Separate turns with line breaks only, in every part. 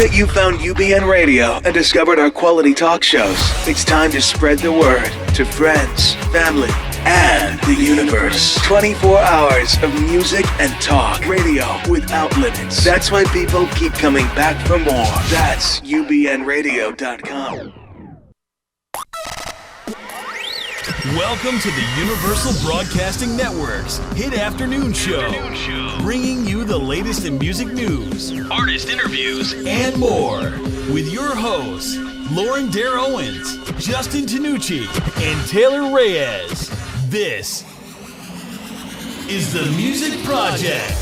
that you found UBN Radio and discovered our quality talk shows, it's time to spread the word to friends, family, and the universe. 24 hours of music and talk. Radio without limits. That's why people keep coming back for more. That's UBNradio.com.
Welcome to the Universal Broadcasting Network's Hit Afternoon Show, bringing you the latest in music news, artist interviews, and more, with your hosts, Lauren Dair Owens, Justin Tinucci, and Taylor Reyes. This is the Music Project.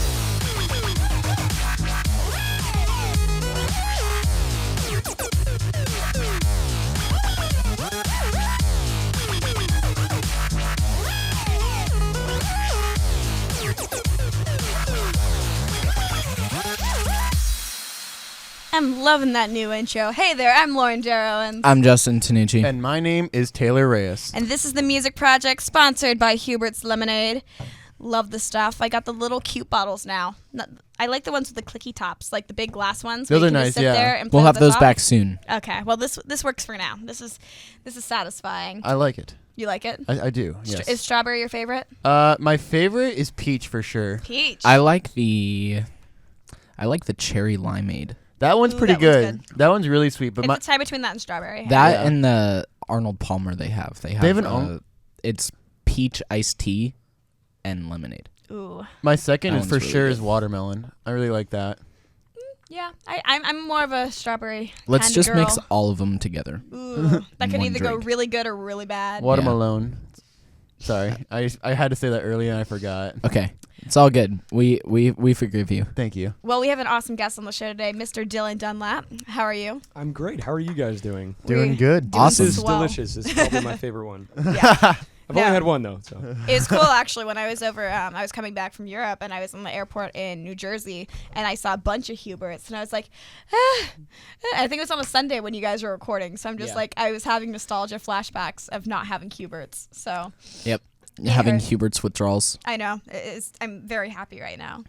I'm loving that new intro. Hey there, I'm Lauren Dair Owens.
I'm Justin Tinucci.
And my name is Taylor Reyes.
And this is the Music Project, sponsored by Hubert's Lemonade. Love the stuff. I got the little cute bottles now. I like the ones with the clicky tops, like the big glass ones.
Those
where you
are
can
nice,
just sit
yeah.
there and
We'll
play
have
with the
those
top.
back soon.
Okay, well this works for now. This is satisfying.
I like it.
You like it?
I do, yes.
Is strawberry your favorite?
My favorite is peach for sure.
Peach.
I like the cherry limeade.
That one's
Ooh,
pretty
that one's
good. That one's really sweet. But
it's a tie between that and strawberry.
That
Yeah.
and the Arnold Palmer they have. They have it's peach iced tea and lemonade.
Ooh.
my second
That
is for
one's really
sure
good.
is watermelon. I really like that.
Yeah, I'm more of a strawberry
Let's
kind
just
of girl.
mix all of them together.
Ooh, that can
one
either go
drink.
really good or really bad.
Watermelon. Sorry, I had to say that earlier and I forgot.
Okay, it's all good. We forgive you.
Thank you.
Well, we have an awesome guest on the show today, Mr. Dylan Dunlap. How are you?
I'm great. How are you guys doing?
Doing good.
Awesome.
This is
Swell.
delicious. This is probably my favorite one.
Yeah.
I've
No.
only had one though. So
It was cool actually when I was over. I was coming back from Europe and I was in the airport in New Jersey and I saw a bunch of Huberts and I was like, I think it was on a Sunday when you guys were recording. So I'm just like, I was having nostalgia flashbacks of not having Huberts. So
Yep.
Yeah.
Having Hubert's withdrawals.
I know I'm very happy right now.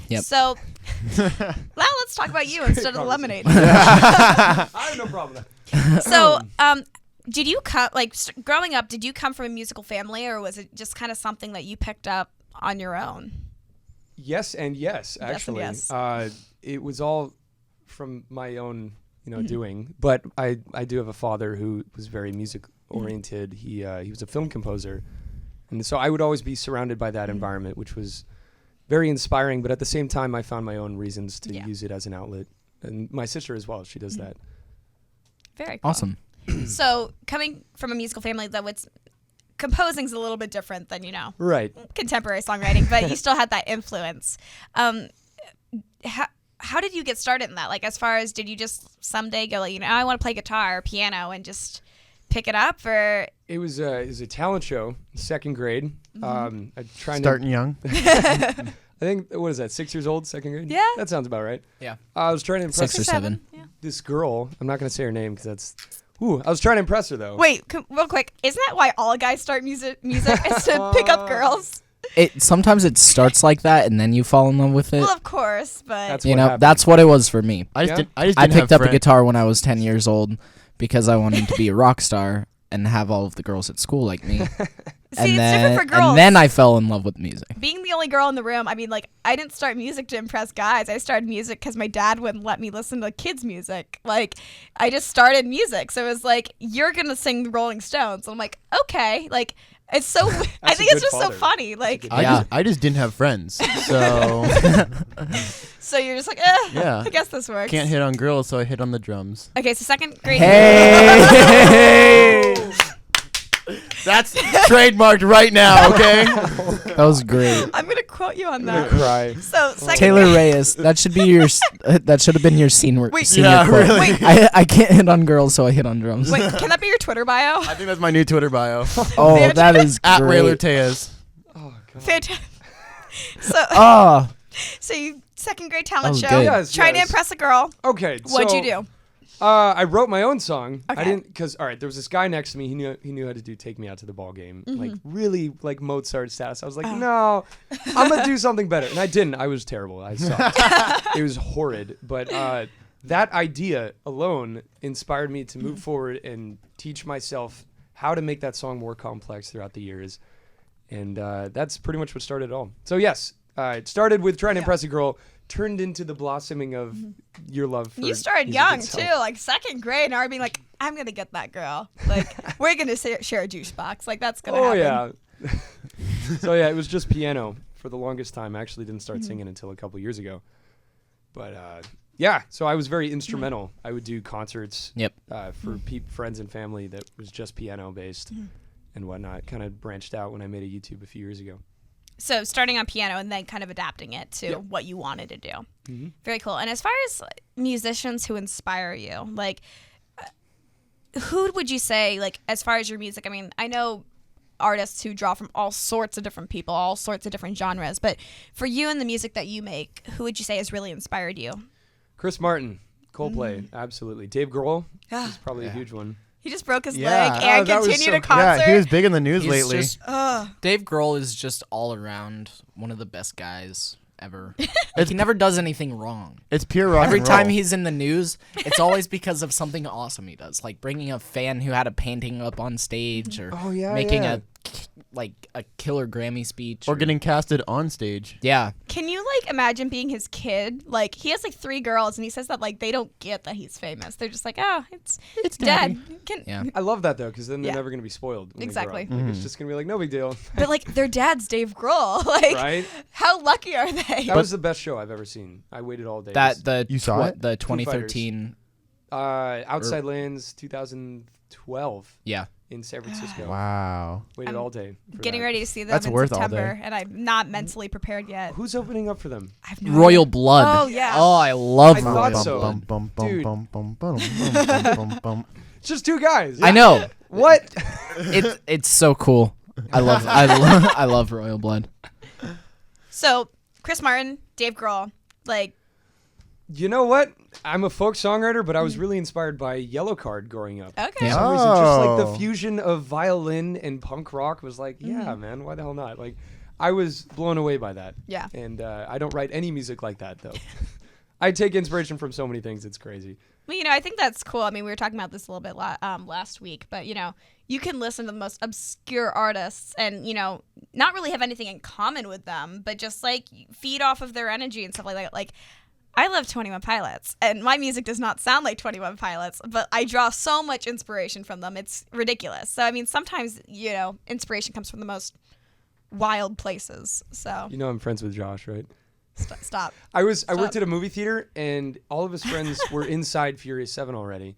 Yep.
So now let's talk about you instead of the lemonade.
I have no problem with that.
So, did you come growing up? Did you come from a musical family, or was it just kind of something that you picked up on your own?
Yes and yes,
and
actually.
yes.
It was all from my own, doing. But I do have a father who was very music oriented. He was a film composer, and so I would always be surrounded by that environment, which was very inspiring. But at the same time, I found my own reasons to use it as an outlet, and my sister as well. She does that.
Very cool.
Awesome.
So, coming from a musical family, though, composing's a little bit different than
Right.
contemporary songwriting, but you still had that influence. How did you get started in that? Like, as far as, did you just someday go like, I want to play guitar or piano and just pick it up, or?
It was a talent show, second grade. I tried
Starting young.
I think, what is that, 6 years old, second grade?
Yeah.
That sounds about right.
Yeah.
I was trying to impress
6 or 7.
Yeah.
this girl. I'm not going to say her name because that's... Ooh, I was trying to impress her, though.
Wait, real quick. Isn't that why all guys start music is to pick up girls?
Sometimes it starts like that and then you fall in love with it.
Well, of course, but
That's
You
what
know,
happened.
that's what it was for me.
I just
Yeah?
didn't. I just
I
didn't
picked
have
up a
friends.
guitar when I was 10 years old because I wanted to be a rock star and have all of the girls at school like me.
see, it's different for girls.
And then I fell in love with music.
Being the only girl in the room, I mean, like, I didn't start music to impress guys. I started music because my dad wouldn't let me listen to kids' music. Like, I just started music. So it was like, you're going to sing the Rolling Stones. And I'm like, okay. Like, it's so, I think it's
good
just so
father.
funny. Like,
Yeah.
I just didn't have friends, so
so you're just like,
Yeah.
I guess this works.
can't hit on girls, so I hit on the drums.
Okay, so second grade.
Hey!
That's trademarked right now, okay?
That was great.
I'm going to quote you on
I'm
that.
gonna cry.
So second
Taylor
grade.
Reyes. That should be your. That should have been your senior
Wait.
senior quote.
really.
Wait.
I can't hit on girls, so I hit on drums.
Wait, can that be your Twitter bio?
I think that's my new Twitter bio.
Oh, that is
At Rayler
great.
Tejas.
Oh, God.
Fantastic.
Oh,
So you second grade talent
Oh,
show,
good.
Yes,
trying to
yes.
impress a girl.
Okay,
What'd
so,
you do?
I wrote my own song.
Okay.
I didn't, because, all right, there was this guy next to me. He knew how to do Take Me Out to the Ball Game. Like, really, like, Mozart status. I was like, no, I'm going to do something better. And I didn't. I was terrible. I sucked. It was horrid. But that idea alone inspired me to move forward and teach myself how to make that song more complex throughout the years. And that's pretty much what started it all. So yes, it started with trying to impress a girl, turned into the blossoming of your love for
You started
music
young
itself.
too, like second grade, and already being like, I'm gonna get that girl. Like, we're gonna share a juice box. Like, that's gonna happen.
Yeah. So yeah, it was just piano for the longest time. I actually didn't start singing until a couple years ago. But yeah, so I was very instrumental. I would do concerts for friends and family that was just piano based and whatnot. Kind of branched out when I made a YouTube a few years ago.
So starting on piano and then kind of adapting it to what you wanted to do. Mm-hmm. Very cool. And as far as musicians who inspire you, like, who would you say, like, as far as your music? I mean, I know artists who draw from all sorts of different people, all sorts of different genres, but for you and the music that you make, who would you say has really inspired you?
Chris Martin, Coldplay, absolutely. Dave Grohl is probably a huge one.
He just broke his leg and continued a concert.
Yeah, he was big in the news lately.
Dave Grohl is just all around one of the best guys ever. He never does anything wrong.
It's pure rock
Every
and roll.
time he's in the news, it's always because of something awesome he does, like bringing a fan who had a painting up on stage, or making a killer Grammy speech,
or getting casted on stage.
Yeah.
Can you like imagine being his kid? Like, he has like 3 girls, and he says that like they don't get that he's famous. They're just like, oh, it's dead.
I love that though, because then they're
Yeah.
never gonna be spoiled. When
Exactly.
They grow up. Like, it's just gonna be like no big deal.
But like their dad's Dave Grohl. Like,
Right?
how lucky are they?
That was the best show I've ever seen. I waited all day.
You saw it?
The 2013.
Outside Lands 2012
Yeah.
in San Francisco.
Wow.
Waited all day. For
Getting
that.
ready to see them
That's
in
worth all
September,
day.
and I'm not mentally prepared yet.
Who's opening up for them?
I have no
Royal
idea.
Blood.
Oh, yeah.
Oh, I love
I
Royal
thought
Blood.
so.
Bum, bum, bum,
Dude.
bum, bum, bum, bum, bum, bum.
It's just 2 guys.
I know.
What?
It's so cool. I love Royal Blood.
So, Chris Martin, Dave Grohl, like,
You know what? I'm a folk songwriter, but I was really inspired by Yellow Card growing up.
okay.
For some reason, just like the
Oh.
fusion of violin and punk rock was like, yeah, man, why the hell not? Like, I was blown away by that.
Yeah.
And I don't write any music like that, though. I take inspiration from so many things. It's crazy.
Well, you know, I think that's cool. I mean, we were talking about this a little bit last week, but, you know, you can listen to the most obscure artists and, you know, not really have anything in common with them, but just, like, feed off of their energy and stuff like that. Like, I love 21 Pilots, and my music does not sound like 21 Pilots, but I draw so much inspiration from them. It's ridiculous. So, I mean, sometimes, you know, inspiration comes from the most wild places. So,
You know I'm friends with Josh, right?
stop.
I worked at a movie theater, and all of his friends were inside Furious 7 already.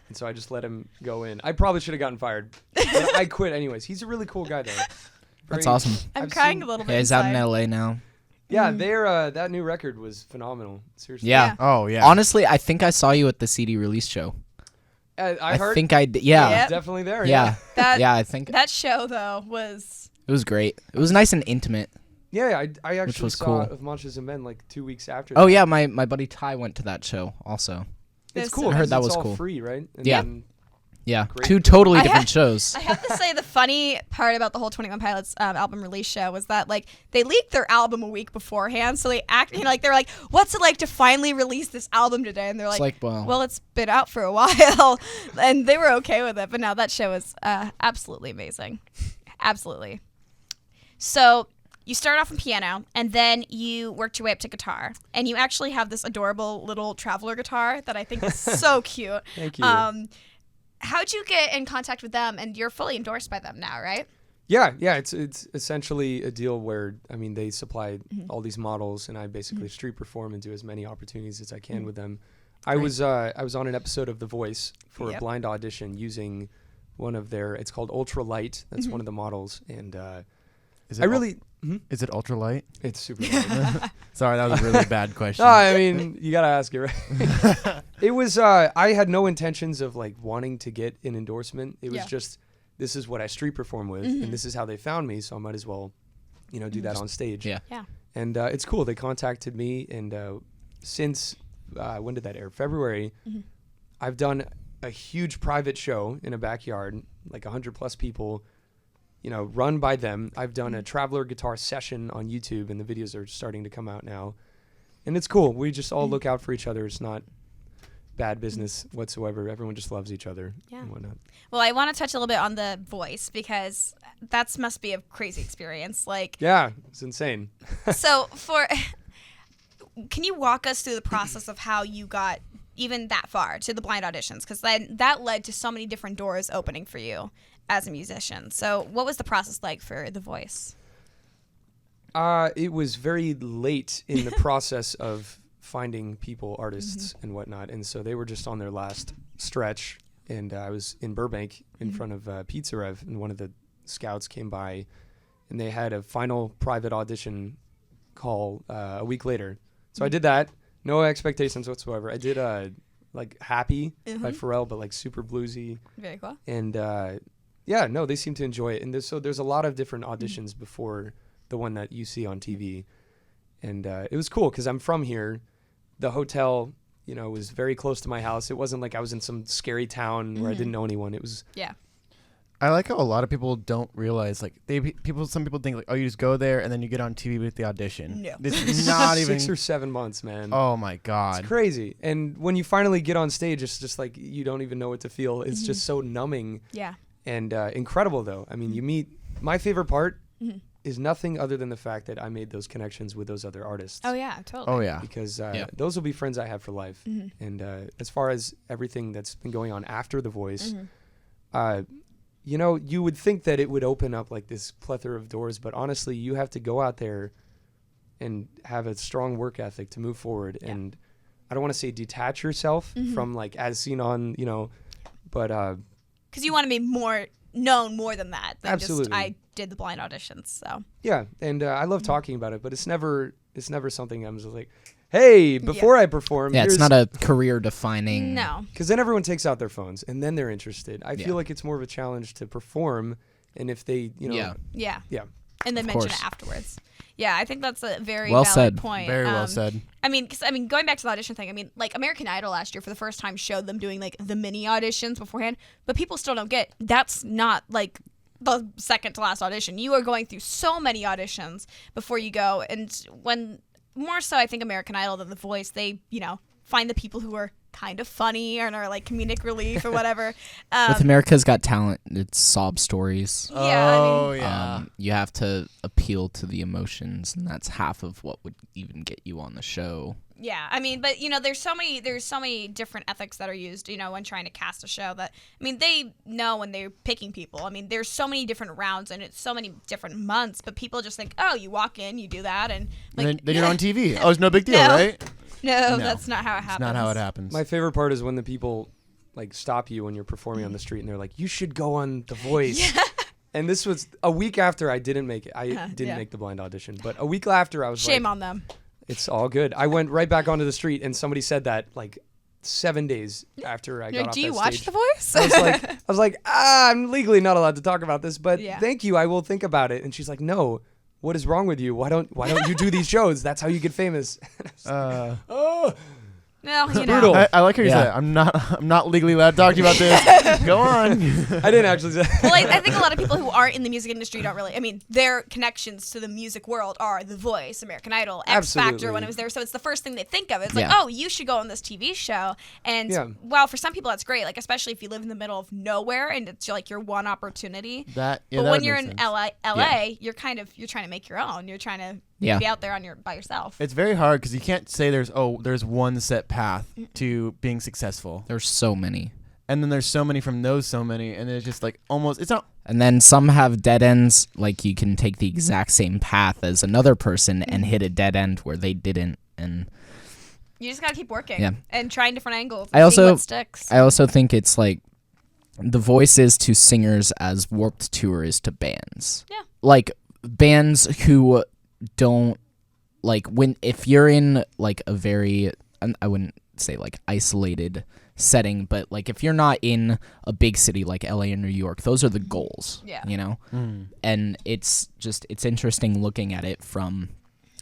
And so I just let him go in. I probably should have gotten fired. But I quit anyways. He's a really cool guy, though.
That's awesome.
I'm
I've
crying
seen-
a little bit.
Yeah, he's out in
inside.
LA now.
Yeah, that new record was phenomenal. Seriously.
Yeah.
Oh, yeah.
Honestly, I think I saw you at the CD release show.
I heard
think I did. Yeah.
Yep.
definitely there.
Yeah.
That,
Yeah, I think
that show, though, was...
it was great. It was nice and intimate.
Yeah, I actually
was
saw
cool.
Of Monsters and Men like 2 weeks after.
Oh
that.
yeah, my buddy Ty went to that show also.
It's
This-
cool.
I
heard
'cause
that
it's
was
all
cool.
free, right? And
Yeah.
then-
Yeah,
Great.
2 totally
I
different
have-
shows.
I have to say the funny part about the whole 21 Pilots album release show was that like they leaked their album a week beforehand, so they act, you know, like they're like, "What's it like to finally release this album today?" And they're
It's
like,
like, well-
"Well, it's been out for a while," and they were okay with it. But no, that show was absolutely amazing, absolutely. So you start off in piano, and then you worked your way up to guitar, and you actually have this adorable little traveler guitar that I think is so cute.
Thank you.
How'd you get in contact with them? And you're fully endorsed by them now, right?
Yeah. It's essentially a deal where they supply all these models, and I basically street perform and do as many opportunities as I can with them. I was on an episode of The Voice for a blind audition using one of their. It's called Ultra Light. That's one of the models, and
Is
I really.
Is it ultralight?
It's super light.
Sorry, that was a really bad question.
No, I mean, you gotta ask it, right? It was. I had no intentions of like wanting to get an endorsement. It was just, this is what I street perform with, and this is how they found me. So I might as well, do that on stage.
Yeah.
Yeah.
And it's cool. They contacted me, and since when did that air? February. I've done a huge private show in a backyard, like 100+ people. Run by them. I've done a traveler guitar session on YouTube, and the videos are starting to come out now. And it's cool. We just all look out for each other. It's not bad business whatsoever. Everyone just loves each other
Yeah.
and whatnot.
Well, I want to touch a little bit on The Voice because that must be a crazy experience. Like,
Yeah, it's insane.
so can you walk us through the process of how you got even that far to the blind auditions? Because then that led to so many different doors opening for you as a musician. So what was the process like for The Voice?
It was very late in the process of finding people, artists, and whatnot. And so they were just on their last stretch. And I was in Burbank in front of Pizza Rev, and one of the scouts came by, and they had a final private audition call a week later. So I did that. No expectations whatsoever. I did like Happy by Pharrell, but like super bluesy.
Very cool.
And yeah, no, they seem to enjoy it. And there's a lot of different auditions before the one that you see on TV. And it was cool because I'm from here. The hotel, was very close to my house. It wasn't like I was in some scary town where I didn't know anyone. It was
Yeah.
I like how a lot of people don't realize, like, some people think, like, oh, you just go there and then you get on TV with the audition.
No.
This is not even
6 or 7 months, man.
Oh my God.
It's crazy. And when you finally get on stage, it's just like you don't even know what to feel. It's just so numbing.
Yeah.
And incredible, though. I mean, you meet. My favorite part is nothing other than the fact that I made those connections with those other artists.
Oh yeah, totally.
Oh yeah.
Because
Yeah.
those will be friends I have for life. And as far as everything that's been going on after The Voice, you would think that it would open up like this plethora of doors, but honestly, you have to go out there and have a strong work ethic to move forward.
Yeah.
And I don't want to say detach yourself from like as seen on, but
Because you want to be known more than that. Than
Absolutely.
Just, I did the blind auditions, so.
yeah. And I love talking about it, but it's never something I'm just like, hey, before I perform,
Yeah, it's not a career defining.
No.
because then everyone takes out their phones and then they're interested. I
Yeah.
feel like it's more of a challenge to perform, and if they,
Yeah.
Yeah.
yeah.
And then
Of
mention
course.
it afterwards. Yeah, I think that's a very
Well
valid
said.
point.
Very well said.
I mean, going back to the audition thing, like American Idol last year for the first time showed them doing like the mini auditions beforehand, but people still don't get that's not like the second to last audition. You are going through so many auditions before you go, and when more so, I think American Idol than The Voice, they find the people who are kind of funny and are like comedic relief or whatever.
With America's Got Talent, it's sob stories.
Yeah,
Oh yeah.
You have to appeal to the emotions, and that's half of what would even get you on the show.
Yeah, I mean, but there's so many different ethics that are used, when trying to cast a show that, I mean, they know when they're picking people. I mean, there's so many different rounds and it's so many different months, but people just think, oh, you walk in, you do that, and like,
And then you're on TV. Oh, it's no big deal,
No.
right?
no,
No.
that's not how it happens.
It's not how it happens.
My favorite part is when the people like stop you when you're performing on the street and they're like, you should go on The Voice. And this was a week after I didn't make it. I didn't
yeah.
make the blind audition, but a week after I was
Shame
like,
on them.
it's all good. I went right back onto the street and somebody said that like 7 days after I got
You're like,
off
do you
that
watch
stage.
The Voice?
I was like, I'm legally not allowed to talk about this, but
Yeah.
thank you. I will think about it. And she's like, no, what is wrong with you? Why don't you do these shows? That's how you get famous. Oh,
No,
brutal.
I like how you
Yeah.
said, I'm not legally allowed to talk to you about this. Go on.
I didn't actually say.
Well, I think a lot of people who aren't in the music industry don't really. I mean, their connections to the music world are The Voice, American Idol, X Factor
Absolutely.
when it was there. So it's the first thing they think of. It's like,
Yeah.
oh, you should go on this TV show. And
Yeah.
well, for some people that's great. Like especially if you live in the middle of nowhere and it's like your one opportunity.
That
But
that
when you're
makes
in
sense.
LA, you're trying to make your own. You're trying to
Yeah.
be out there by yourself.
It's very hard because you can't say there's one set path to being successful,
There's so many.
and then there's so many from those so many, and it's just like almost it's not.
And then some have dead ends, like you can take the exact same path as another person and hit a dead end where they didn't. And
You just gotta keep working
Yeah.
and trying different angles.
I
And seeing
also-
what sticks.
I also think it's like The Voice is to singers as Warped Tour is to bands.
Yeah.
Like bands who don't like if you're in like a very I wouldn't say like isolated setting, but like if you're not in a big city like LA or New York, those are the goals.
Yeah.
And it's interesting looking at it from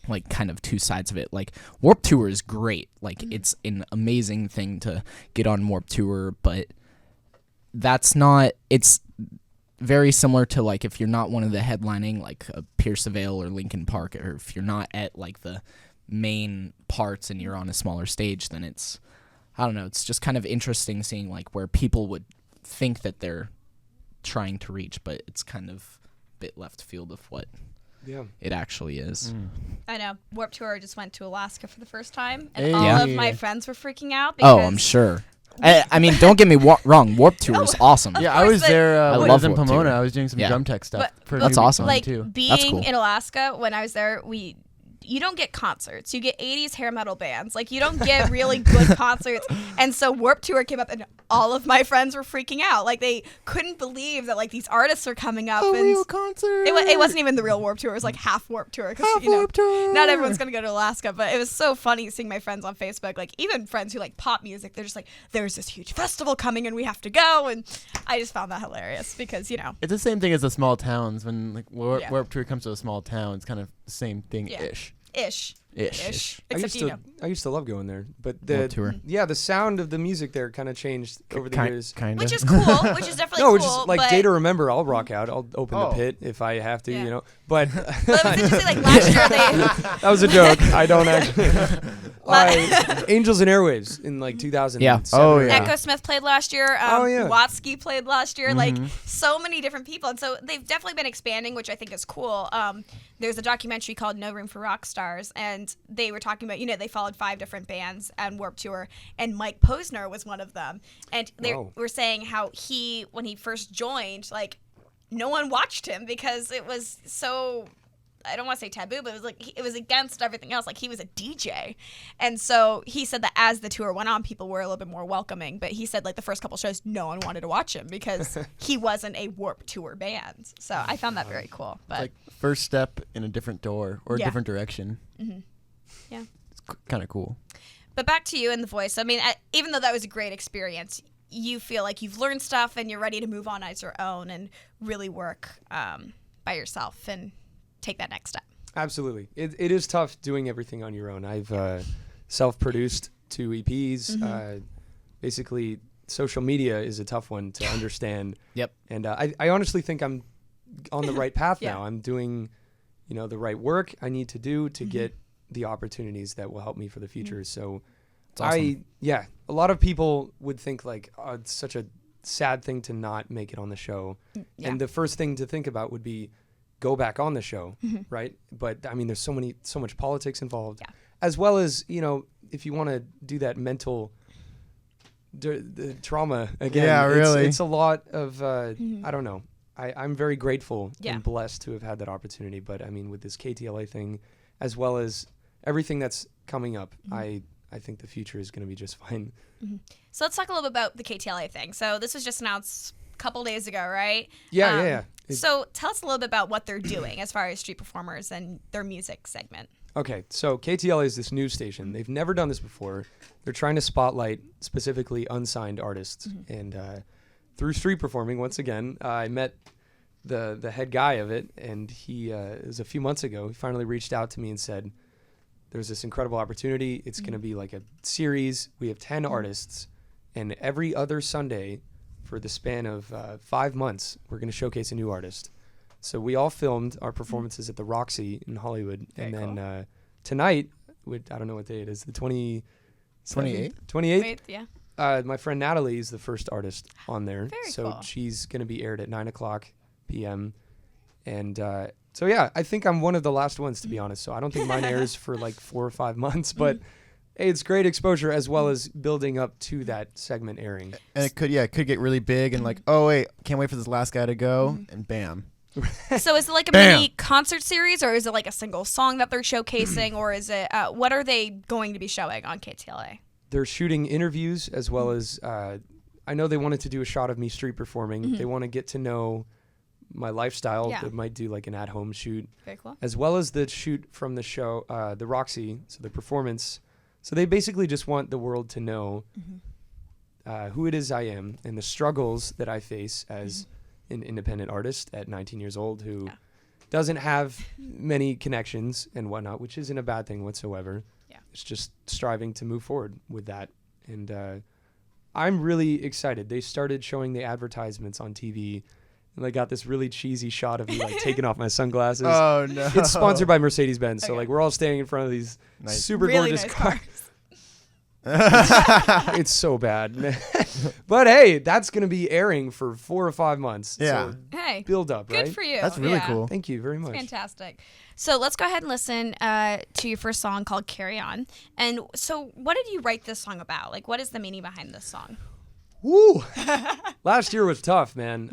like kind of two sides of it. Like Warped Tour is great. Like it's an amazing thing to get on Warped Tour, but it's very similar to like if you're not one of the headlining like a Pierce the Veil or Linkin Park, or if you're not at like the main parts and you're on a smaller stage, then it's I don't know. It's just kind of interesting seeing like where people would think that they're trying to reach, but it's kind of a bit left field of what it actually is.
I know. Warped Tour just went to Alaska for the first time, and
Hey.
all
Yeah.
of my friends were freaking out. Because
I'm sure. I mean, don't get me wrong. Warped Tour is awesome.
Yeah,
course,
I was
but-
there.
I
When I
love
was in
Warped
Pomona.
Tour.
I was doing some
Yeah.
drum tech stuff. for
That's
new
awesome.
Like
too.
being
That's cool.
in Alaska when I was there, you don't get concerts. You get 80s hair metal bands. Like, you don't get really good concerts. And so Warped Tour came up, and all of my friends were freaking out. Like, they couldn't believe that, like, these artists are coming up.
A
and
real concert.
it wasn't even the real Warped Tour. It was, like, half Warped Tour. 'Cause,
Half Warped Tour.
not everyone's going to go to Alaska. But it was so funny seeing my friends on Facebook. Like, even friends who like pop music, they're just like, there's this huge festival coming, and we have to go. And I just found that hilarious because,
It's the same thing as the small towns. When like
Yeah.
Warped Tour comes to a small town, it's kind of the same thing ish.
ish.
Ish.
Except,
I used to love going there, but
Warped Tour.
the sound of the music there kind of changed over the years.
Kind
which
of.
is cool. Which is definitely
No,
cool.
it's just like
but
Day to Remember. I'll rock out. I'll open the
Oh.
pit if I have to,
Yeah.
But
But it was interesting, like last year
that was a joke. I don't actually. Angels and Airwaves in like 2007.
Yeah.
Oh, yeah.
Echo Smith played last year.
Oh, yeah.
Watsky played last year. Like so many different people, and so they've definitely been expanding, which I think is cool. There's a documentary called No Room for Rock Stars, and they were talking about they followed 5 different bands and Warped Tour, and Mike Posner was one of them. And they
Wow.
were saying how when he first joined, like no one watched him because it was so. I don't want to say taboo, but it was like it was against everything else. Like he was a DJ, and so he said that as the tour went on, people were a little bit more welcoming. But he said like the first couple shows, no one wanted to watch him because he wasn't a Warped Tour band. So I found that very cool. But
Like first step in a different door or a
Yeah.
different direction.
yeah.
It's kind of cool.
But back to you and the voice. I mean, even though that was a great experience, you feel like you've learned stuff and you're ready to move on as your own and really work by yourself and take that next step.
Absolutely. It is tough doing everything on your own. I've self-produced 2 EPs. Basically, social media is a tough one to understand.
Yep.
And I honestly think I'm on the right path
Yeah.
now. I'm doing, the right work I need to do to get the opportunities that will help me for the future. So
awesome.
a lot of people would think like, oh, it's such a sad thing to not make it on the show.
Yeah.
And the first thing to think about would be go back on the show, right? But I mean, there's so much politics involved, as well as, if you want to do that mental the trauma again.
Yeah, really.
It's a lot of, I don't know. I'm very grateful and blessed to have had that opportunity. But I mean, with this KTLA thing, as well as everything that's coming up, I think the future is going to be just fine.
So let's talk a little bit about the KTLA thing. So this was just announced a couple days ago, right?
Yeah.
So tell us a little bit about what they're doing as far as street performers and their music segment.
Okay, so KTLA is this news station. They've never done this before. They're trying to spotlight specifically unsigned artists. And through street performing, once again, I met the head guy of it, and he, it was a few months ago, he finally reached out to me and said, there's this incredible opportunity. It's going to be like a series. We have 10 artists, and every other Sunday for the span of 5 months, we're going to showcase a new artist. So we all filmed our performances at the Roxy in Hollywood.
Very
and then tonight, I don't know what day it is, the 28th? 28th?
Wait, yeah.
My friend Natalie is the first artist on there.
Very
so
cool.
she's going to be aired at 9:00 p.m. And so, yeah, I think I'm one of the last ones, to be honest. So I don't think mine airs for like 4 or 5 months. But hey, it's great exposure as well as building up to that segment airing.
And it could get really big and like, oh wait, can't wait for this last guy to go, and bam.
So is it like a
Bam.
mini concert series, or is it like a single song that they're showcasing, or is it what are they going to be showing on KTLA?
They're shooting interviews as well as I know they wanted to do a shot of me street performing. They want to get to know my lifestyle.
Yeah.
They might do like an at-home shoot.
Very cool.
As well as the shoot from the show, the Roxy, so the performance. So they basically just want the world to know who it is I am and the struggles that I face as an independent artist at 19 years old who doesn't have many connections and whatnot, which isn't a bad thing whatsoever.
Yeah.
It's just striving to move forward with that. And I'm really excited. They started showing the advertisements on TV, and I got this really cheesy shot of me like taking off my sunglasses.
Oh no.
It's sponsored by Mercedes-Benz, so
Okay.
like we're all standing in front of these
Nice.
super
Really
gorgeous
nice
cars.
cars.
It's so bad. But hey, that's going to be airing for 4 or 5 months.
Yeah.
So
Hey,
build up,
good
right?
for you.
That's really
Yeah.
cool.
Thank you very much.
Fantastic. So let's go ahead and listen to your first song called Carry On. And so what did you write this song about? Like, what is the meaning behind this song?
Woo! Last year was tough, man.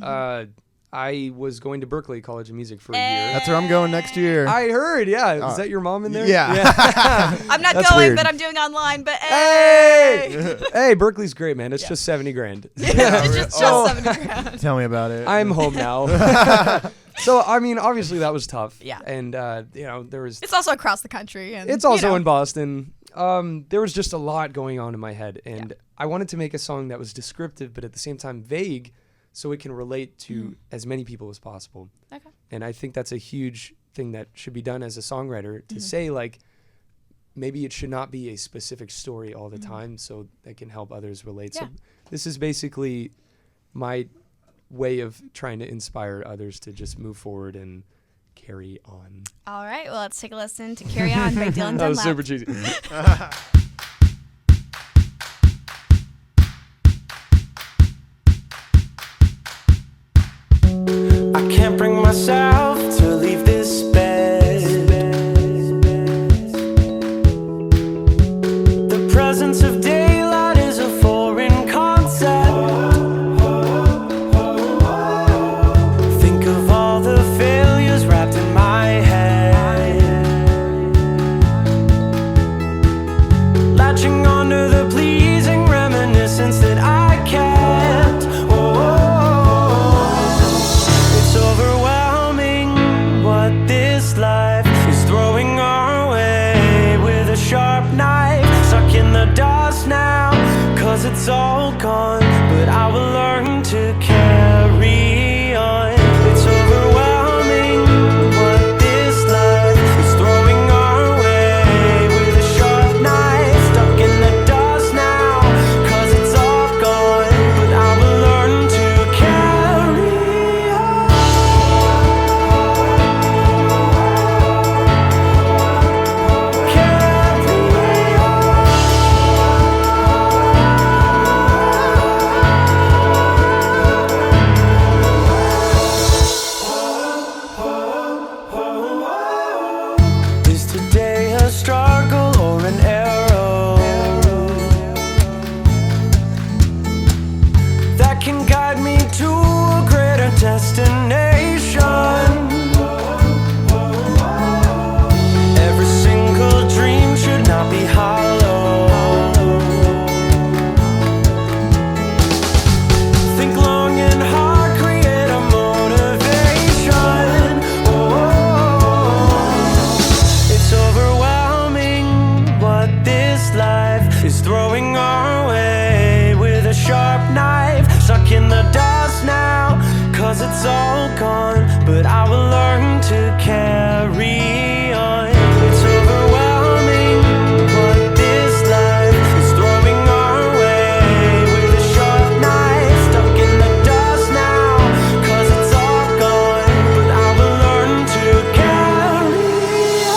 I was going to Berklee College of Music for a year.
That's where I'm going next year.
I heard, yeah. Is that your mom in there?
Yeah.
I'm not
That's
going,
weird.
but I'm doing online. But hey!
Hey, Berkeley's great, man. It's just 70 grand.
It's just 70 grand.
Tell me about it.
I'm home now. So, I mean, obviously that was tough.
Yeah.
And, there was...
It's also across the country. And,
It's also
you know.
in Boston. There was just a lot going on in my head. And I wanted to make a song that was descriptive, but at the same time vague, so it can relate to as many people as possible.
Okay.
And I think that's a huge thing that should be done as a songwriter, to say, like, maybe it should not be a specific story all the time, so that can help others relate.
Yeah.
So this is basically my way of trying to inspire others to just move forward and carry on.
All right. Well, let's take a listen to Carry On by Dylan Dunlap.
That was super cheesy.
I can't bring myself to leave this bed. The presence of daylight is a foreign concept. Think of all the failures wrapped in my head, latching onto the pleasing reminiscence that I kept. It's overwhelming what this life is throwing our way, with a sharp knife stuck in the dust now, 'cause it's all gone, but I will learn to carry on. It's overwhelming what this life is throwing our way, with a sharp knife stuck in the dust now, 'cause it's all gone, but I will learn to carry on. Is today a struggle or an arrow that can guide me to a greater destination? Every single dream should not be hollow. Think long and hard, create a motivation. It's overwhelming what this life is throwing our way, with a sharp knife stuck in the dust now, 'cause it's all gone, but I will learn to carry on. It's overwhelming what this life is throwing our way, with a sharp knife stuck in the dust now, 'cause it's all gone, but I will learn to carry on.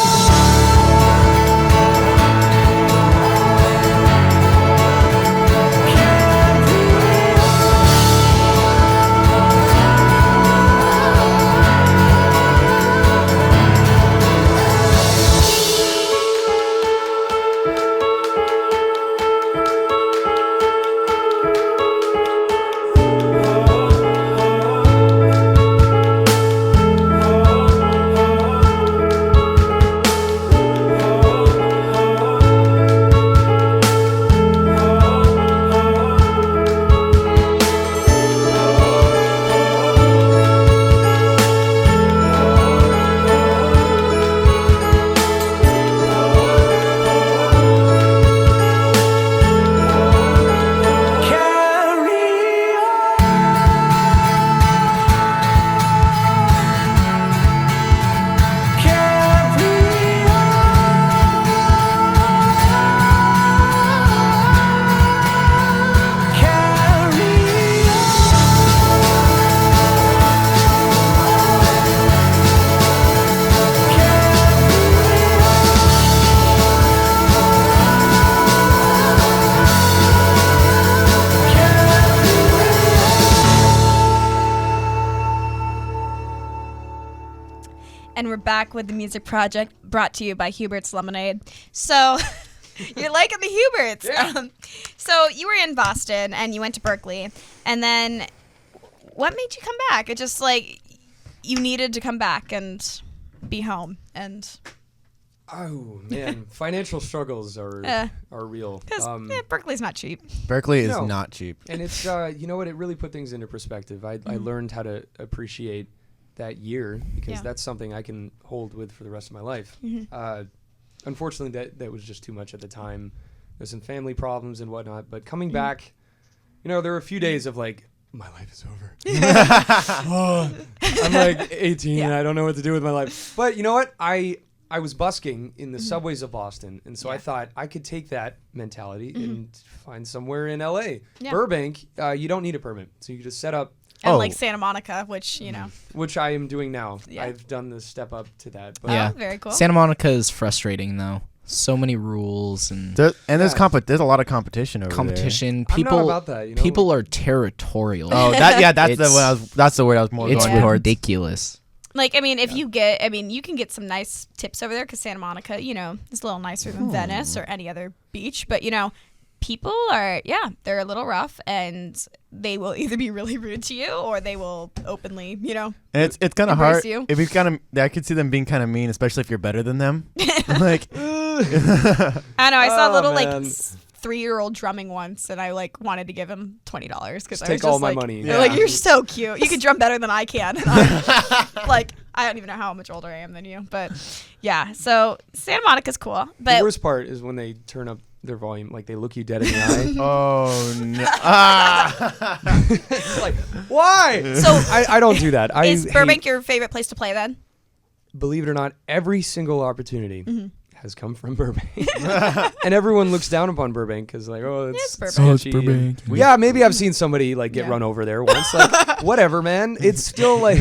and we're back with the music project brought to you by Hubert's Lemonade. So, you're liking the Huberts.
Yeah.
So, you were in Boston, and you went to Berkeley, and then what made you come back? It just, like, you needed to come back and be home, and...
Oh man, financial struggles are real.
Because Berkeley's not cheap.
Berkeley is
No.
not cheap.
And it's you know what? It really put things into perspective. I learned how to appreciate that year because that's something I can hold with for the rest of my life. Unfortunately, that was just too much at the time. There's some family problems and whatnot. But coming back, you know, there were a few days of like, my life is over. I'm like 18 and I don't know what to do with my life. But you know what? I was busking in the subways of Boston, and so I thought I could take that mentality and find somewhere in LA.
Yeah.
Burbank, you don't need a permit, so you just set up,
And like Santa Monica, which, you know.
which I am doing now.
Yeah.
I've done the step up to that. But
Yeah.
Very cool.
Santa Monica is frustrating though. So many rules and
There's
Yeah.
there's a lot of competition over
competition.
I'm
People
not about that, you know?
people are territorial.
there. Oh, that's the word I was more
It's
going towards.
ridiculous.
Like, I mean, if you can get some nice tips over there because Santa Monica, you know, is a little nicer than Venice or any other beach. But, you know, people are, they're a little rough and they will either be really rude to you or they will openly, you know.
And it's kind of
Embrace
hard.
you.
If you kind of, I could see them being kind of mean, especially if you're better than them. Like,
I know, I saw a
Oh,
little,
man.
like, 3-year-old drumming once and I, like, wanted to give him $20 because I was
take
just
all my
like,
money.
they're like, you're so cute. You can drum better than I can. And I'm, like, I don't even know how much older I am than you. But, yeah, so Santa Monica's cool.
the
But
worst part is when they turn up their volume, like they look you dead in the eye.
oh no!
It's like, why?
So
I don't do that.
is Burbank your favorite place to play then?
Believe it or not, every single opportunity has come from Burbank. And everyone looks down upon Burbank because like, oh,
It's
it's
Burbank.
sketchy. And- yeah, maybe I've seen somebody like get
Yeah.
run over there once. Like, whatever, man. It's still like,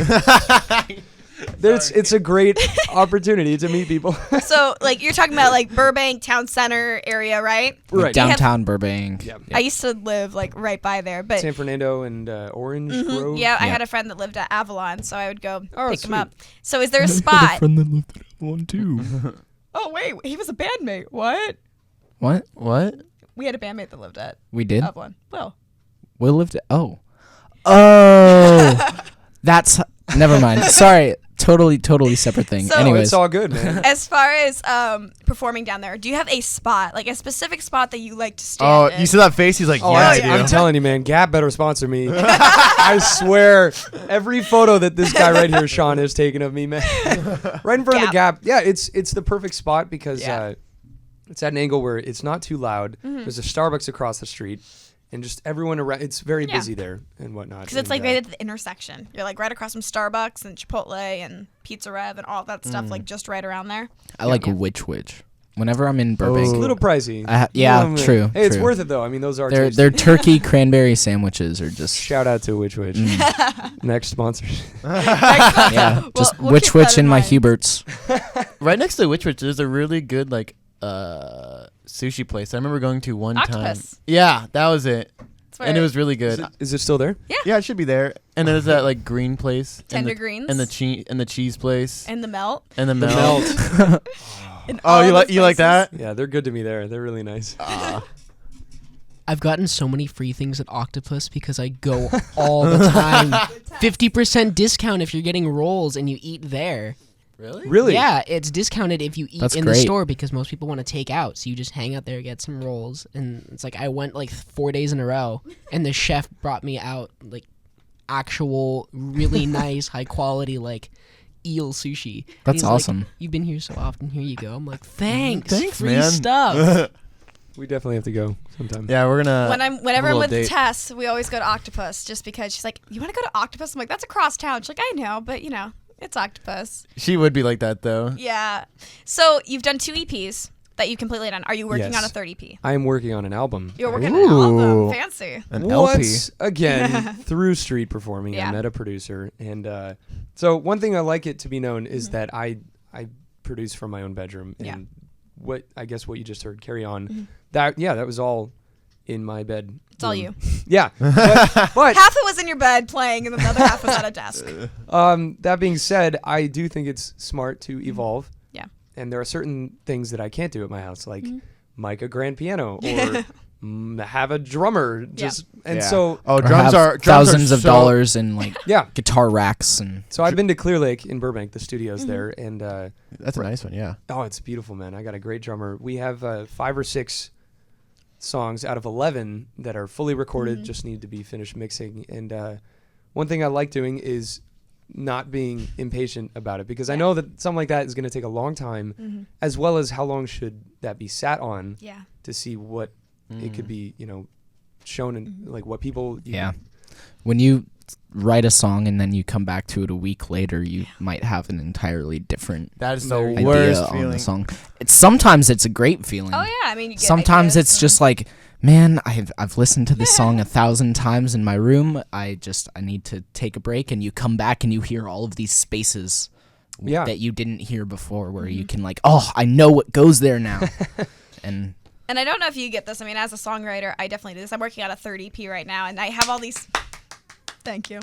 it's a great opportunity to meet people.
So, like, you're talking about, like, Burbank Town Center area, right?
Right.
Downtown Burbank.
Yeah.
I used to live, like, right by there. But,
San Fernando and Orange Grove.
yeah, I
Yeah.
had a friend that lived at Avalon, so I would go
Oh,
pick him
sweet.
up. So, is there a spot?
that lived at one too.
Oh, wait, he was a bandmate. What?
What?
What?
We had a bandmate that lived at
We did?
Avalon. Well,
We lived at Oh, that's never mind. Sorry. Totally separate thing.
So-
Anyways,
It's all good, man.
as far as performing down there, do you have a spot, like a specific spot that you like to stand
Oh,
in?
you see that face? He's like,
Oh,
yeah,
yeah.
I do.
I'm telling you, man, Gap better sponsor me. I swear, every photo that this guy right here, Sean, has taken of me, man, right in front of the Gap. Yeah, it's the perfect spot because
Yeah.
it's at an angle where it's not too loud.
Mm-hmm.
There's a Starbucks across the street, and just everyone around. It's very
Yeah.
busy there and whatnot.
Because it's
And,
like right at the intersection. You're like right across from Starbucks and Chipotle and Pizza Rev and all that stuff, like just right around there.
I like Which. Whenever I'm in Burbank,
it's a little pricey.
yeah,
man.
true.
Hey, it's
true.
worth it though. I mean, those are
Their
tasty.
turkey cranberry sandwiches are just
Shout out to Which. Next sponsor.
yeah, just
we'll
Which
keep that in
in my
mind.
Huberts.
Right next to Which there's a really good like sushi place. I remember going to one
Octopus.
time. Yeah, that was it.
That's where
And it was really good.
Is it still there?
Yeah, it should be there. And there's that like green place.
Tender
and the,
Greens.
And the cheese place.
and the melt.
And the
The
melt.
Melt.
in
Oh,
all
you
those
like
places.
that?
Yeah, they're good to me there. They're really nice.
I've gotten so many free things at Octopus because I go all the time. 50% discount if you're getting rolls and you eat there.
Really?
Really?
Yeah, it's discounted if you eat
That's
in the
great.
store because most people want to take out. So you just hang out there, get some rolls. And it's like I went like 4 days in a row and the chef brought me out like actual really nice, high quality like eel sushi. And
That's
he's like,
awesome.
You've been here so often. Here you go. I'm like, thanks.
Thanks,
free
man.
stuff.
We definitely have to go sometime.
Yeah, we're gonna.
Whenever
have
I'm
a
with
little date.
Tess, we always go to Octopus just because she's like, "You want to go to Octopus?" I'm like, "That's across town." She's like, "I know, but you know, it's Octopus."
She would be like that though.
Yeah. So you've done 2 EPs that you completely done. Are you working
Yes.
on a third EP?
I am working on an album.
You're working on an
Ooh.
album. Fancy.
An LP.
Once again, through street performing,
Yeah.
I met a producer, and so one thing I like it to be known is that I produce from my own bedroom, and
Yeah.
what you just heard, Carry On, that was all, in my bed.
It's all you.
Yeah. But
Half it was in your bed playing, and the other half was at a desk.
that being said, I do think it's smart to evolve.
Yeah.
And there are certain things that I can't do at my house, like mic a grand piano or have a drummer. So
drums
have
are
thousands of
so-
dollars in like
yeah.
guitar racks and.
So I've been to Clear Lake in Burbank, the studios there, and
That's a nice one, yeah.
oh, it's beautiful, man. I got a great drummer. We have 5 or 6 songs out of 11 that are fully recorded, just need to be finished mixing. And one thing I like doing is not being impatient about it, because I know that something like that is going to take a long time, as well as how long should that be sat on to see what it could be, shown in like what people.
When you write a song and then you come back to it a week later, you might have an entirely different
That is the
idea
worst
on
feeling.
the song. Sometimes it's a great feeling.
Oh yeah, I mean, you get
Sometimes
ideas
it's just like, man, I've listened to this song 1,000 times in my room. I need to take a break, and you come back and you hear all of these spaces that you didn't hear before, where you can like, oh, I know what goes there now. And
I don't know if you get this. I mean, as a songwriter, I definitely do this. I'm working on a 3rd EP right now, and I have all these. Thank you.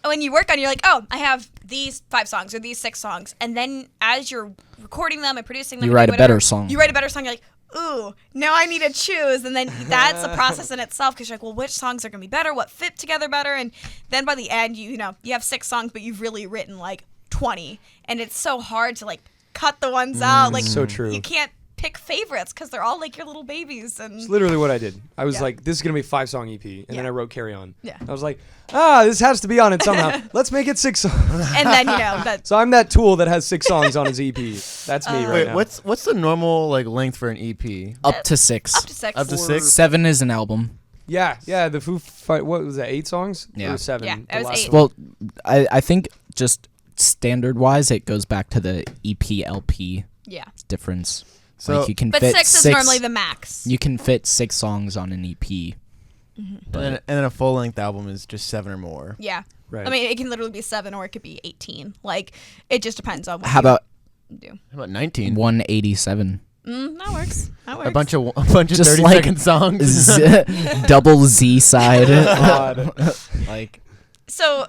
When you work on, you're like, oh, I have these 5 songs or these 6 songs, and then as you're recording them and producing them,
you write a better song.
You write a better song. You're like, ooh, now I need to choose, and then that's a process in itself, because you're like, well, which songs are gonna be better? What fit together better? And then by the end, you have 6 songs, but you've really written like 20, and it's so hard to like cut the ones out. Like,
So true.
You can't pick favorites because they're all like your little babies. And
It's literally what I did. I was
Yeah.
like, this is going to be a 5-song EP. And then I wrote Carry On.
Yeah.
I was like, this has to be on it somehow. Let's make it 6 songs.
and then that.
So I'm that tool that has 6 songs on his EP. That's me right
Wait,
now.
what's the normal like length for an EP?
up to 6.
Up to 6.
Up to 6?
7 is an album.
Yeah, the Foo Fight. What was that? 8 songs?
Yeah.
Or 7?
Yeah,
The
it was
last
8.
one.
Well, I think just standard wise, it goes back to the EP LP
Yeah.
difference.
So-
like you can
But
fit
6 is normally the max.
You can fit 6 songs on an EP.
And then a full length album is just 7 or more.
Yeah.
Right.
I mean, it can literally be 7 or it could be 18. Like, it just depends on what
How about
you do.
How about 19?
187?
That works. That works.
A bunch of
Just
30-second songs.
Double Z side.
God.
like
So,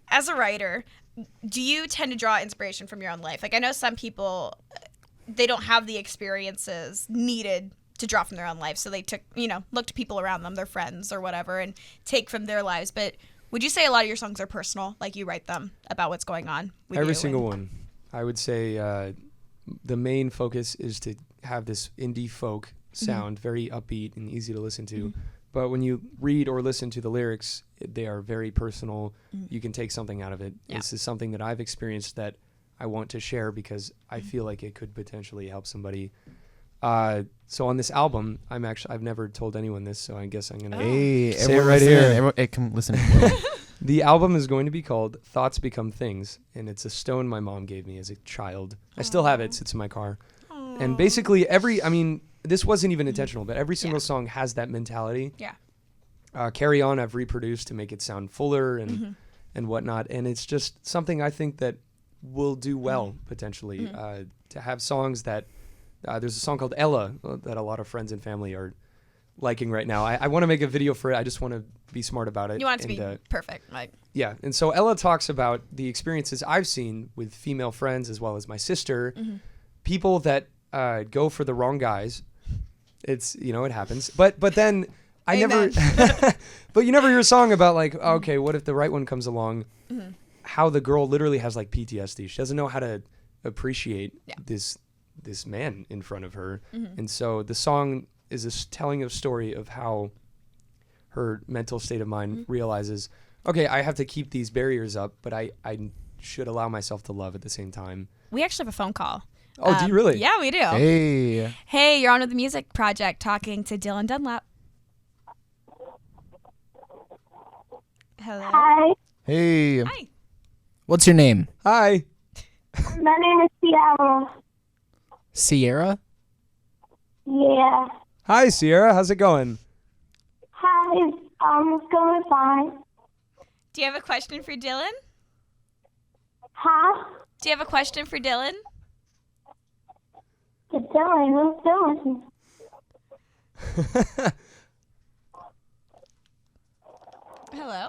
as a writer, do you tend to draw inspiration from your own life? Like, I know some people, they don't have the experiences needed to draw from their own life, so they look to people around them, their friends or whatever, and take from their lives. But would you say a lot of your songs are personal? Like, you write them about what's going on with
Every
you
single
and-
one. I would say the main focus is to have this indie folk sound, very upbeat and easy to listen to. But when you read or listen to the lyrics, they are very personal. You can take something out of it.
Yeah.
This is something that I've experienced that I want to share because I feel like it could potentially help somebody. So on this album, I've never told anyone this, so I guess I'm gonna
Hey,
say it
everyone
right
listen.
here.
Everyone, hey, come listen.
The album is going to be called Thoughts Become Things, and it's a stone my mom gave me as a child. I still have it. It sits in my car. And basically this wasn't even intentional, but every single song has that mentality.
Yeah.
Carry On, I've reproduced to make it sound fuller and whatnot. And it's just something I think that will do well, potentially, to have songs that, there's a song called Ella that a lot of friends and family are liking right now. I want to make a video for it. I just want to be smart about it.
You want it to
and,
be perfect. Like,
yeah. And so Ella talks about the experiences I've seen with female friends as well as my sister, people that go for the wrong guys. It's, it happens. But then I
Amen.
never, but you never hear a song about like, okay, what if the right one comes along? How the girl literally has like PTSD. She doesn't know how to appreciate this man in front of her. And so the song is telling a story of how her mental state of mind realizes, okay, I have to keep these barriers up, but I should allow myself to love at the same time.
we actually have a phone call.
Oh, do you really?
Yeah, we do.
Hey.
Hey, you're on with the Music Project talking to Dylan Dunlap. Hello.
Hi,
Hey.
Hi.
What's your name?
Hi.
my name is Seattle.
Sierra?
Yeah.
Hi, Sierra. How's it going?
Hi, it's going fine.
Do you have a question for Dylan?
Huh?
Do you have a question for Dylan?
It's Dylan. Who's Dylan?
Hello.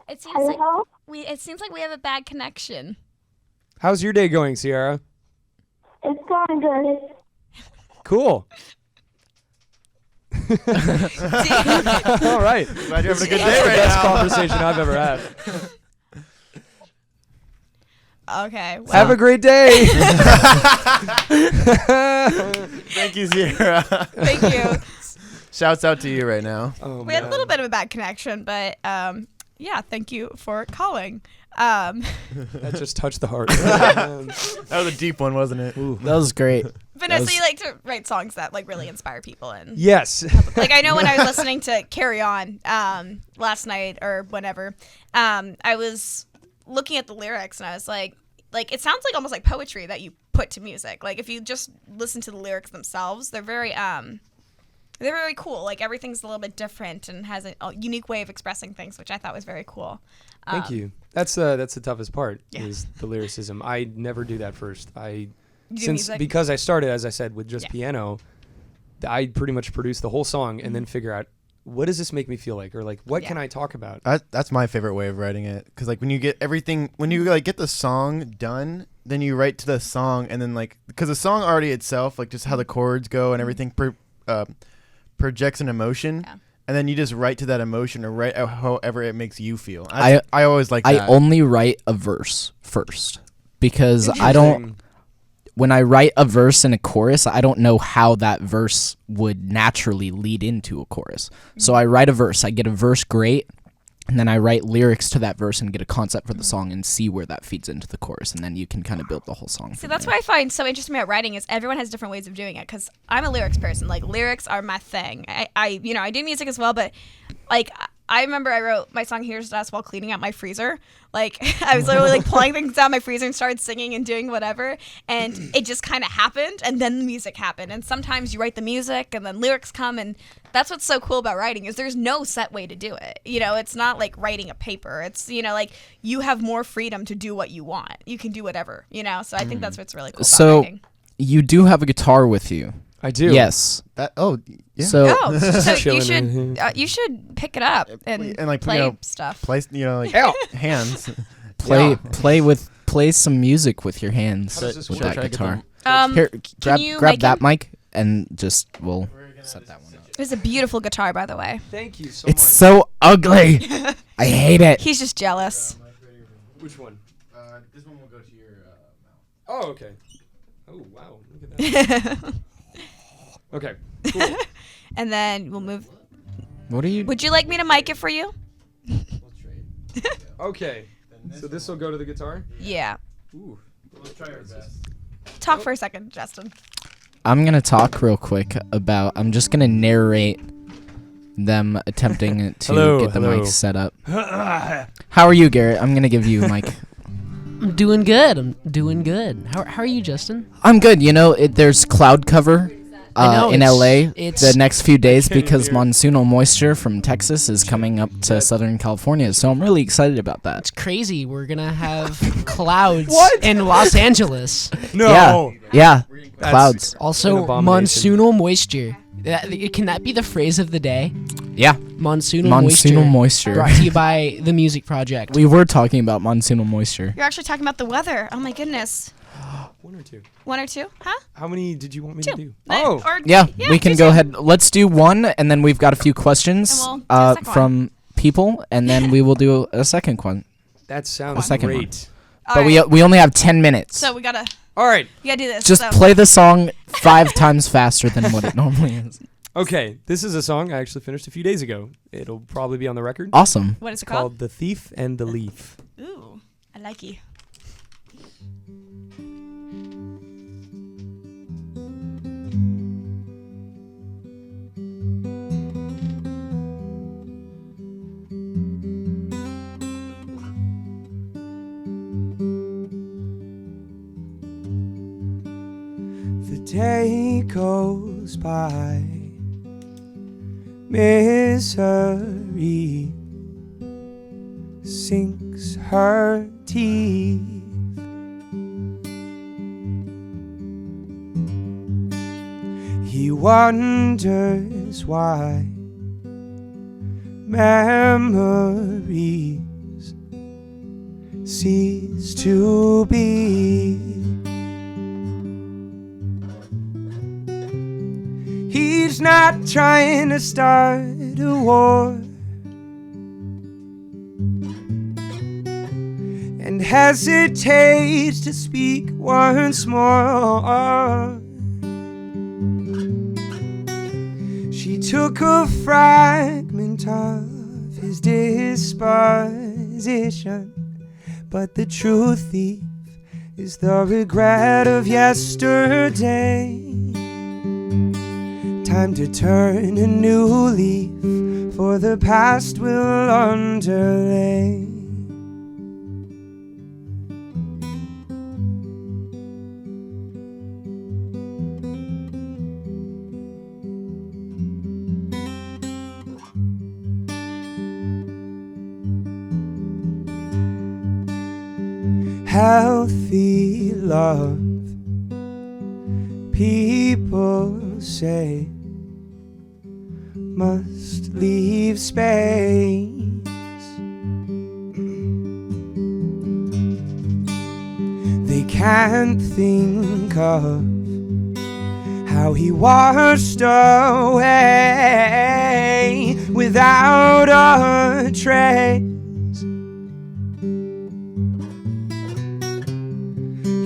It seems
Hello?
it seems like we have a bad connection.
How's your day going, Sierra?
It's going good.
Cool. All right.
Glad you're having a good
That's
day
the
right
best
now.
conversation I've ever had.
Okay. Well,
Have a great day.
Thank you, Sierra.
thank you.
Shouts out to you right now.
Oh,
We had a
man.
little bit of a bad connection, but yeah, thank you for calling.
That just touched the heart.
That was a deep one, wasn't it?
That was great.
Vanessa,
was-
you like to write songs that like really inspire people, and
Yes.
like I know when I was listening to Carry On last night or whenever, I was looking at the lyrics and I was like it sounds like almost like poetry that you put to music. Like if you just listen to the lyrics themselves, they're very cool. Like everything's a little bit different and has a unique way of expressing things, which I thought was very cool.
Thank you. That's the toughest part
Yeah.
is the lyricism. I never do that first.
You do music?
Because I started, as I said, with just
Yeah.
piano, I pretty much produce the whole song and then figure out what does this make me feel like, or like what can
Yeah.
I talk about?
That's my favorite way of writing it, because like when you get everything, when you like get the song done, then you write to the song, and then like because the song already itself, like just how the chords go and everything projects an emotion,
Yeah.
and then you just write to that emotion or write out however it makes you feel. I always like that.
I only write a verse first because I don't.
Interesting.
When I write a verse and a chorus, I don't know how that verse would naturally lead into a chorus. So I write a verse, I get a verse great, and then I write lyrics to that verse and get a concept for the song and see where that feeds into the chorus, and then you can kind of build the whole song.
So that's what I find so interesting about writing is everyone has different ways of doing it. Because I'm a lyrics person. Like lyrics are my thing. I do music as well, but like I remember I wrote my song "Here's to Us" while cleaning out my freezer. Like I was literally like pulling things out of my freezer and started singing and doing whatever, and it just kind of happened, and then the music happened. And sometimes you write the music, and then lyrics come, and that's what's so cool about writing is there's no set way to do it. You know, it's not like writing a paper. It's like you have more freedom to do what you want. You can do whatever. So I think that's what's really cool about
So
writing.
you do have a guitar with you.
I do.
Yes.
yeah.
So
Oh, so
Chilling
you should pick it up and
like
play stuff.
place like
Ow.
hands.
play some music with your hands
How does this
with
work?
that
Try to get
guitar.
them-
Here,
you
grab
make
that
him-
mic and just we'll set that one up.
It's a beautiful guitar, by the way.
Thank you so
It's
much.
so ugly. I hate it.
He's just jealous.
Which one?
This one will go to your mouth.
Oh, okay. Oh, wow. Look at that. Okay. Cool.
And then we'll move.
What are you?
Would you like me to mic it for you?
Okay. So this will go to the guitar?
Yeah.
Ooh.
Let's try our best.
Talk for a second, Justin.
I'm gonna talk real quick about. I'm just gonna narrate them attempting to
Hello,
get the
hello.
mic set up. How are you, Garrett? I'm gonna give you a mic.
I'm doing good. How are you, Justin?
I'm good. There's cloud cover
I know,
in LA
it's-
the next few days
can't even
because
hear it.
monsoonal moisture from Texas is coming up to Southern California. So I'm really excited about that.
It's crazy. We're gonna have clouds
What?
in Los Angeles.
No.
Yeah. Clouds.
An
Also,
abomination.
monsoonal moisture. Can that be the phrase of the day?
Yeah.
Monsoonal
moisture.
Brought to you by the Music Project.
We were talking about monsoonal moisture.
You're actually talking about the weather. Oh my goodness.
One or two.
One or two? Huh?
How many did you want me
Two.
to do?
Or,
Yeah, we can
two,
go
two.
ahead. Let's do one, and then we've got a few questions
And we'll do a second
from people, and then we will do a second one.
That sounds
second one.
great.
All
But
right.
we only have 10 minutes.
So we gotta
All right.
do this.
Just
so.
play the song 5 times faster than what it normally is.
Okay. This is a song I actually finished a few days ago. It'll probably be on the record.
Awesome.
What is it
It's
called?
called The Thief and the Leaf.
Ooh, I like you.
The day goes by, misery sinks her teeth. wonders why memories cease to be. He's not trying to start a war, and hesitates to speak once more. She took a fragment of his disposition, but the true thief is the regret of yesterday. Time to turn a new leaf, for the past will underlay. Healthy love, people say, must leave space. They can't think of how he washed away without a trace.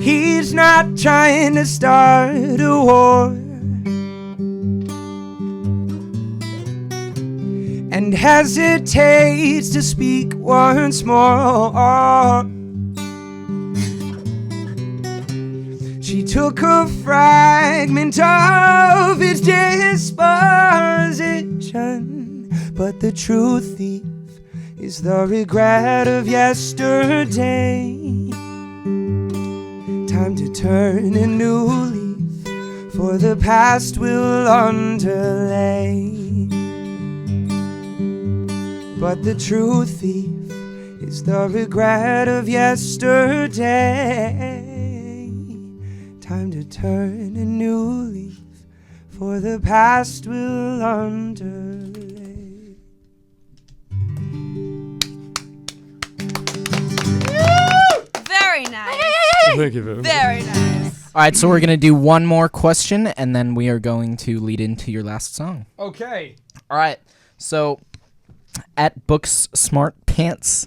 He's not trying to start a war, and hesitates to speak once more. She took a fragment of his disposition, but the true thief is the regret of yesterday. Time to turn a new leaf, for the past will underlay. But the true thief is the regret of yesterday. Time to turn a new leaf, for the past will underlay.
Very nice.
Thank you very much.
Very nice.
All right, so we're going to do one more question, and then we are going to lead into your last song.
Okay.
All right, so at Books Smart Pants,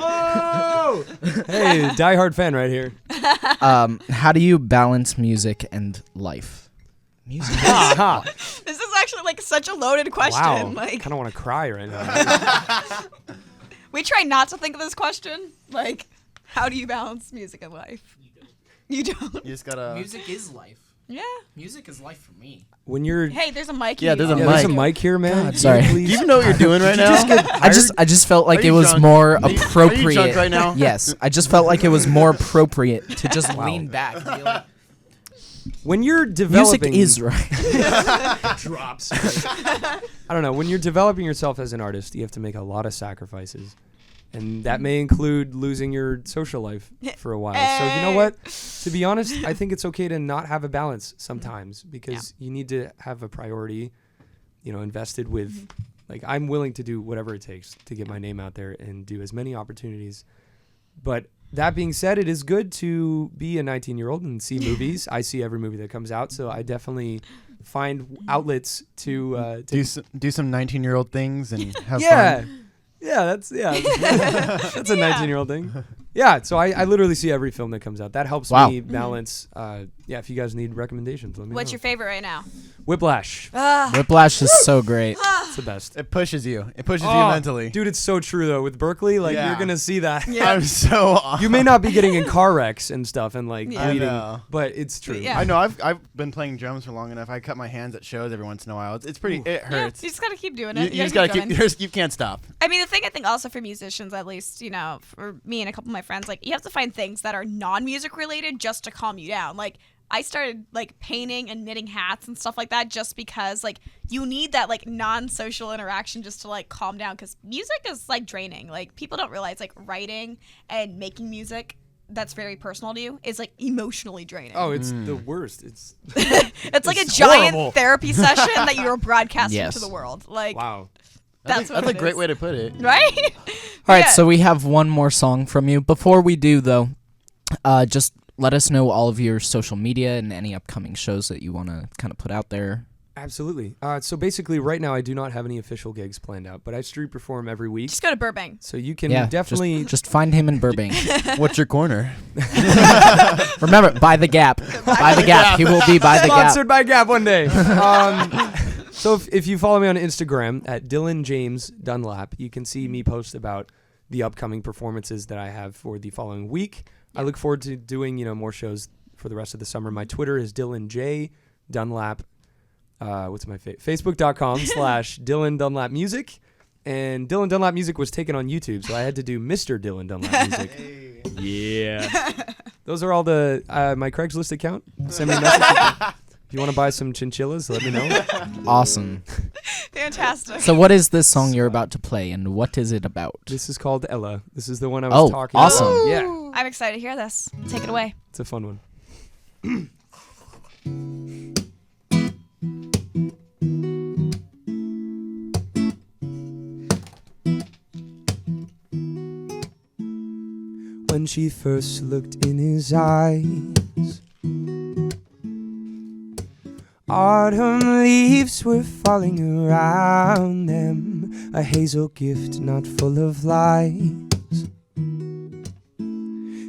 Oh! Hey, diehard fan right here.
how do you balance music and life? Music.
This is actually like such a loaded question.
Wow.
Like,
Kind of want to cry right now.
we try not to think of this question. Like, how do you balance music and life? You don't.
You just gotta.
Music is life.
Yeah.
Music is life for me.
When you're
Hey, there's a mic.
Yeah, there's a
yeah,
mic.
there's a mic here, man.
God, sorry.
Do you even know what you're doing right now?
I just felt like
Are
it
you
was
drunk?
more
Are you
appropriate.
drunk right now?
Yes, I just felt like it was more appropriate to just lean back. And be like,
When you're
music
developing
is right.
drops. I don't know. When you're developing yourself as an artist, you have to make a lot of sacrifices. And that may include losing your social life for a while. So you know what? To be honest, I think it's okay to not have a balance sometimes, because you need to have a priority, invested with, like, I'm willing to do whatever it takes to get my name out there and do as many opportunities. But that being said, it is good to be a 19-year-old and see movies. I see every movie that comes out, so I definitely find outlets to
do some 19-year-old things and have
yeah.
fun.
Yeah, that's a 19-year-old thing. Yeah, so I literally see every film that comes out. That helps
Wow.
me balance. If you guys need recommendations, let me
What's
know.
your favorite right now?
Whiplash.
Whiplash is so great.
It's the best.
It pushes you. It pushes you
Oh,
mentally.
Dude, it's so true, though. With Berkeley, like,
Yeah.
you're going to see that.
I'm so.
You may not be getting in car wrecks and stuff and, like,
Yeah.
bleeding,
I know.
but it's true.
Yeah.
I know. I've been playing drums for long enough. I cut my hands at shows every once in a while. It's pretty.
Ooh.
It hurts.
You just gotta keep doing
You,
it.
you just gotta
going.
you can't stop.
I mean, the thing I think also for musicians, at least, for me and a couple of my friends, like, you have to find things that are non-music related just to calm you down. Like, I started, like, painting and knitting hats and stuff like that just because, like, you need that, like, non-social interaction just to, like, calm down, because music is, like, draining. Like, people don't realize, like, writing and making music, that's very personal to you is like emotionally draining.
Oh, it's the worst. It's
it's like a giant
horrible.
therapy session that you're broadcasting
Yes.
to the world. Like,
wow.
that's what
a
it
great
is.
way to put it.
Right?
All right,
Yeah.
so we have one more song from you. Before we do, though, just let us know all of your social media and any upcoming shows that you want to kind of put out there.
Absolutely. So basically, right now I do not have any official gigs planned out, but I street perform every week.
Just go to Burbank.
So you can
Yeah,
definitely.
just find him in Burbank.
What's your corner?
Remember, by the Gap. By the Gap. He will be by the Gap.
Sponsored by Gap one day. So if you follow me on Instagram at Dylan James Dunlap, you can see me post about the upcoming performances that I have for the following week. I look forward to doing more shows for the rest of the summer. My Twitter is Dylan J Dunlap. What's my Facebook.com/Dylan Dunlap Music. And Dylan Dunlap Music was taken on YouTube, so I had to do Mr. Dylan Dunlap Music. Yeah. Those are all the my Craigslist account. Send me a message. If you want to buy some chinchillas, let me know.
Awesome.
Fantastic.
So what is this song you're about to play, and what is it about?
This is called Ella. This is the one I was talking
awesome.
about. Yeah.
I'm excited to hear this. Take it away.
It's a fun one. When she first looked in his eyes, autumn leaves were falling around them, a hazel gift not full of lies.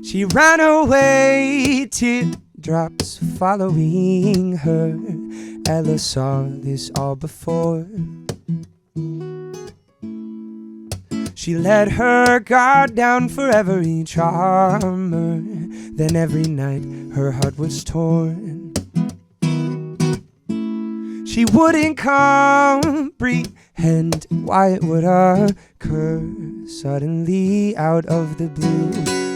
She ran away, teardrops following her. Ella saw this all before. She let her guard down for every charmer. Then every night her heart was torn. She wouldn't comprehend why it would occur suddenly out of the blue.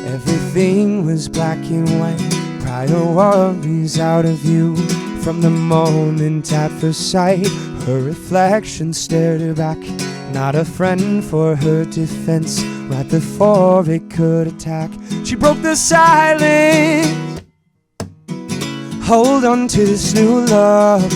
Everything was black and white, prior worries out of view. From the moment at first sight, her reflection stared her back. Not a friend for her defense, right before it could attack. She broke the silence. Hold on to this new love.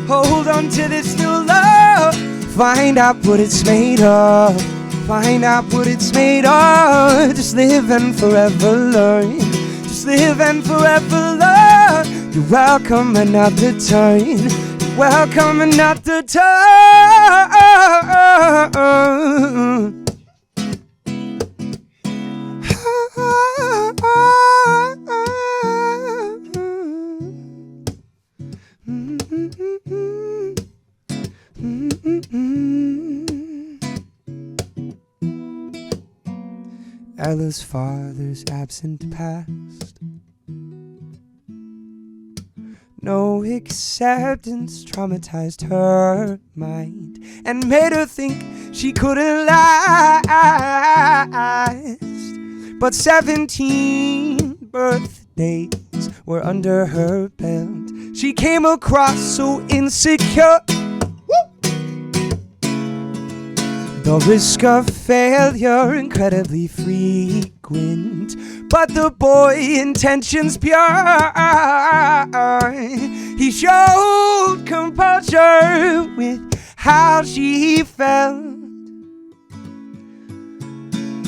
Hold on to this new love. Find out what it's made of. Find out what it's made of. Just live and forever learn. Just live and forever learn. You're welcome another turn. You're welcome another turn. Ella's father's absent past. No acceptance traumatized her mind and made her think she couldn't last. But 17 birthdays were under her belt. She came across so insecure. The risk of failure incredibly frequent, but the boy intentions pure. He showed composure with how she felt.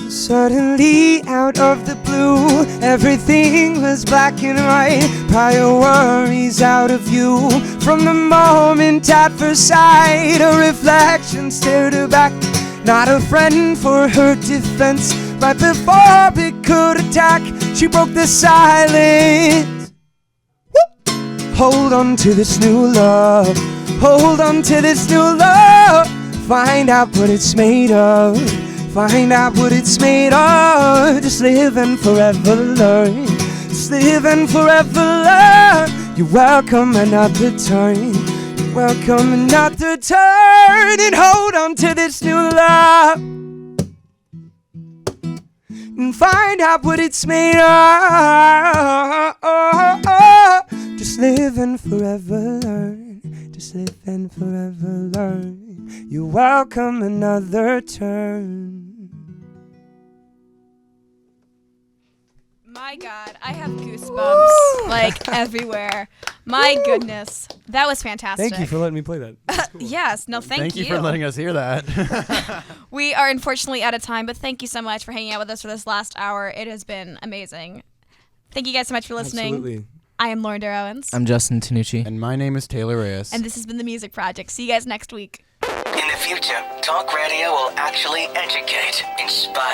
Suddenly out of the blue, everything was black and white, prior worries out of view. From the moment at first sight, a reflection stared her back. Not a friend for her defense, right before it could attack. She broke the silence. Woo! Hold on to this new love. Hold on to this new love. Find out what it's made of. Find out what it's made of. Just live and forever learn. Just live and forever learn. You're welcome another turn. You're welcome another turn. And hold on to this new love. And find out what it's made of. Just live and forever learn. Just live and forever learn. You're welcome another turn.
My my God, I have goosebumps like everywhere. My goodness, that was fantastic.
Thank you for letting me play that.
Yes, no, thank you
for letting us hear that.
We are unfortunately out of time, but thank you so much for hanging out with us for this last hour. It has been amazing. Thank you guys so much for listening.
Absolutely.
I am Lauren Dair Owens.
I'm Justin Tinucci.
And my name is Taylor Reyes.
And this has been The Music Project. See you guys next week.
In the future, talk radio will actually educate, inspire.